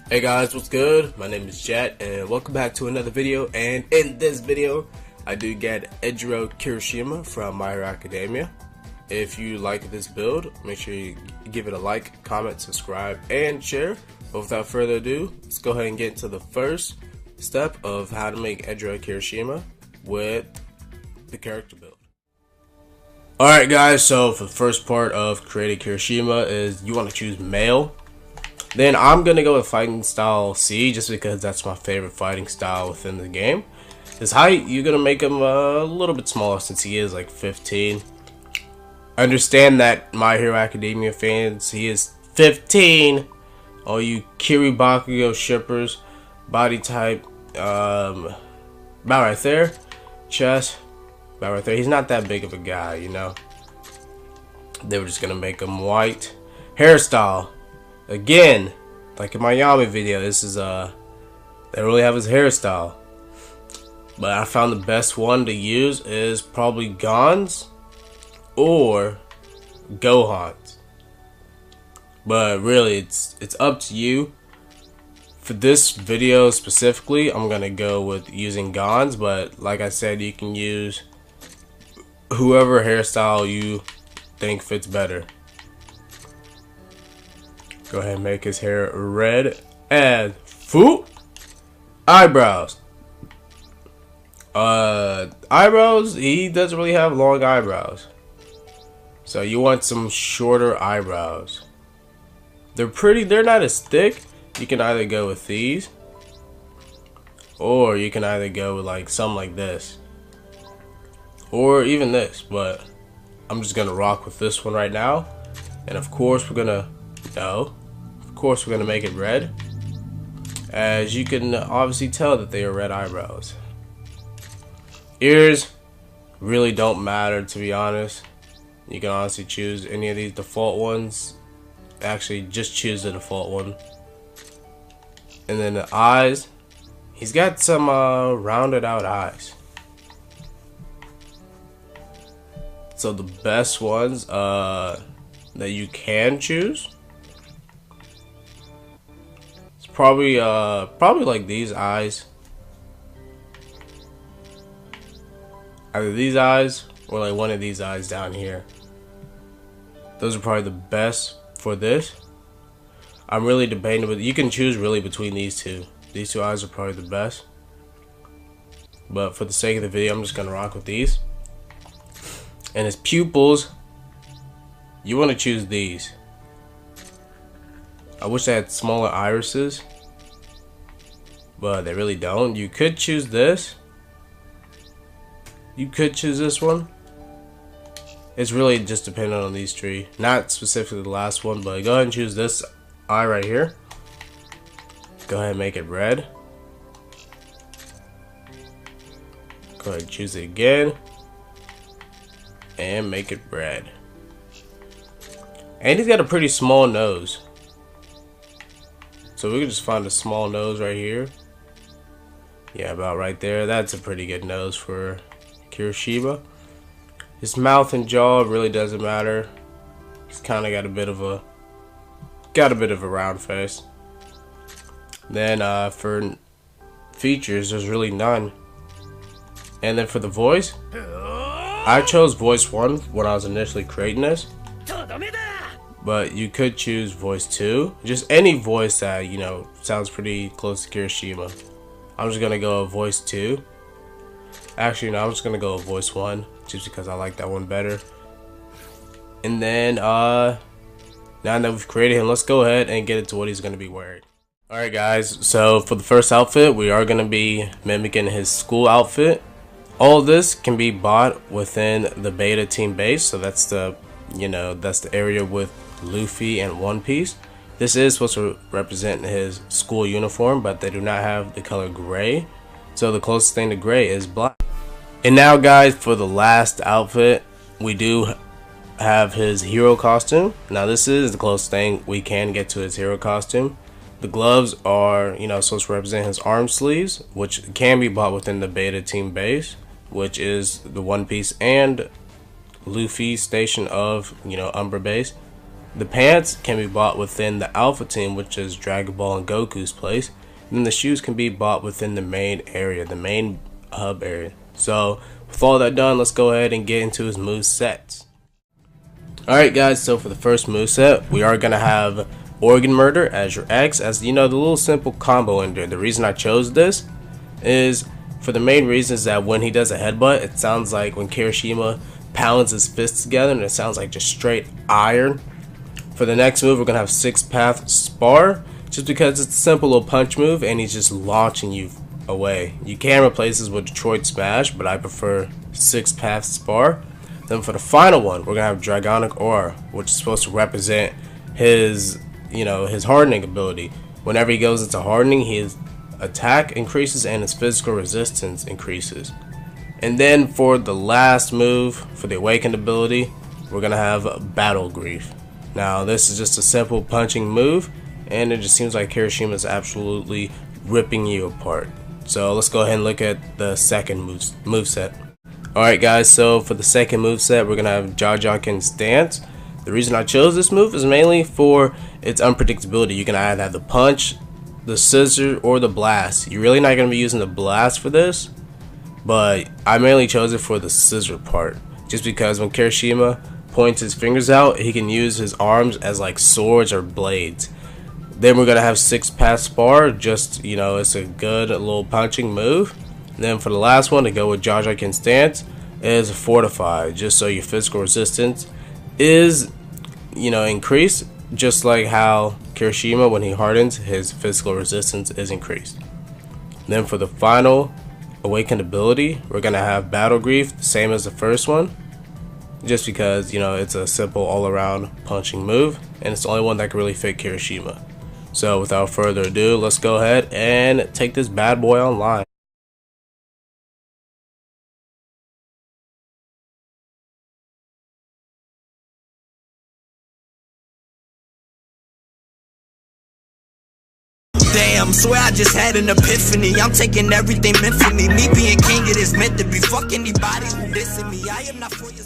Hey guys, what's good? My name is Jet and welcome back to another video. And in this video, I do get Eijro Kirishima from My Hero Academia. If you like this build, make sure you give it a like, comment, subscribe, and share. But without further ado, let's go ahead and get into the first step of how to make Eijro Kirishima with the character build. Alright guys, so for the first part of creating Kirishima is you want to choose male. Then I'm going to go with fighting style C just because that's my favorite fighting style within the game. His height, you're going to make him a little bit smaller since he is like 15. I understand that My Hero Academia fans, he is 15. All you Kiribakugo shippers, body type, about right there. Chest, about right there. He's not that big of a guy, you know. They were just going to make him white. Hairstyle. Again, like in my Yami video, this is they really have his hairstyle. But I found the best one to use is probably Gon's or Gohan's. But really it's up to you. For this video specifically, I'm gonna go with using Gon's, but like I said, you can use whoever hairstyle you think fits better. Go ahead and make his hair red and eyebrows. Eyebrows, he doesn't really have long eyebrows. So you want some shorter eyebrows. They're not as thick. You can either go with these, or you can either go with like something like this, or even this, but I'm just gonna rock with this one right now. And of course we're gonna make it red. As you can obviously tell that they are red eyebrows. Ears really don't matter, to be honest. You can honestly choose any of these default ones. Actually, just choose the default one. And then the eyes, he's got some rounded out eyes. So the best ones that you can choose, probably like these eyes. Either these eyes or like one of these eyes down here. Those are probably the best for this. I'm really debating, but you can choose really between these two. These two eyes are probably the best. But for the sake of the video, I'm just gonna rock with these. And his pupils, you want to choose these. I wish they had smaller irises, but they really don't. You could choose this. You could choose this one. It's really just dependent on these three. Not specifically the last one, but go ahead and choose this eye right here. Go ahead and make it red. Go ahead and choose it again. And make it red. And he's got a pretty small nose. So we can just find a small nose right here. Yeah, about right there. That's a pretty good nose for Kirishima. His mouth and jaw really doesn't matter. He's kind of got a bit of a round face. Then for features, there's really none. And then for the voice, I chose voice 1 when I was initially creating this. But you could choose voice 2. Just any voice that, you know, sounds pretty close to Kirishima. I'm just gonna go with voice 2. Actually, no, I'm just gonna go with voice 1, just because I like that one better. And then, now that we've created him, let's go ahead and get into what he's gonna be wearing. Alright guys, so for the first outfit, we are gonna be mimicking his school outfit. All of this can be bought within the beta team base, so that's the, you know, that's the area with Luffy and One Piece. This is supposed to represent his school uniform, but they do not have the color gray, so the closest thing to gray is black. And now guys, for the last outfit, we do have his hero costume. Now this is the closest thing we can get to his hero costume. The gloves are, you know, supposed to represent his arm sleeves, which can be bought within the beta team base, which is the One Piece and Luffy station of, you know, Umbra base. The pants can be bought within the Alpha Team, which is Dragon Ball and Goku's place. And then the shoes can be bought within the main area, the main hub area. So with all that done, let's go ahead and get into his move sets. Alright guys, so for the first moveset, we are going to have Organ Murder as your X, as you know, the little simple combo in there. The reason I chose this is for the main reason is that when he does a headbutt, it sounds like when Kirishima pounds his fists together, and it sounds like just straight iron. For the next move, we're going to have 6 Paths Spar, just because it's a simple little punch move and he's just launching you away. You can replace this with Detroit Smash, but I prefer 6 Paths Spar. Then for the final one, we're going to have Dragonic Aura, which is supposed to represent his, his hardening ability. Whenever he goes into hardening, his attack increases and his physical resistance increases. And then for the last move, for the awakened ability, we're going to have Battle Grief. Now this is just a simple punching move, and it just seems like Kirishima is absolutely ripping you apart. So let's go ahead and look at the second moveset. Alright guys, so for the second moveset, we're going to have Jajaken's Stance. The reason I chose this move is mainly for its unpredictability. You can either have the punch, the scissor, or the blast. You're really not going to be using the blast for this, but I mainly chose it for the scissor part. Just because when Kirishima points his fingers out, he can use his arms as like swords or blades. Then we're going to have 6 Paths Spar, just, it's a good little punching move. And then for the last one, to go with Jajaken's Stance, is Fortify, just so your physical resistance is, increased, just like how Kirishima, when he hardens, his physical resistance is increased. Then for the final awakened ability, we're going to have Battle Grief, same as the first one, just because, it's a simple all-around punching move, and it's the only one that can really fit Kirishima. So without further ado, let's go ahead and take this bad boy online. Damn, swear I just had an epiphany. I'm taking everything meant for me. Me being king, it is meant to be. Fuck anybody who dissing me. I am not for your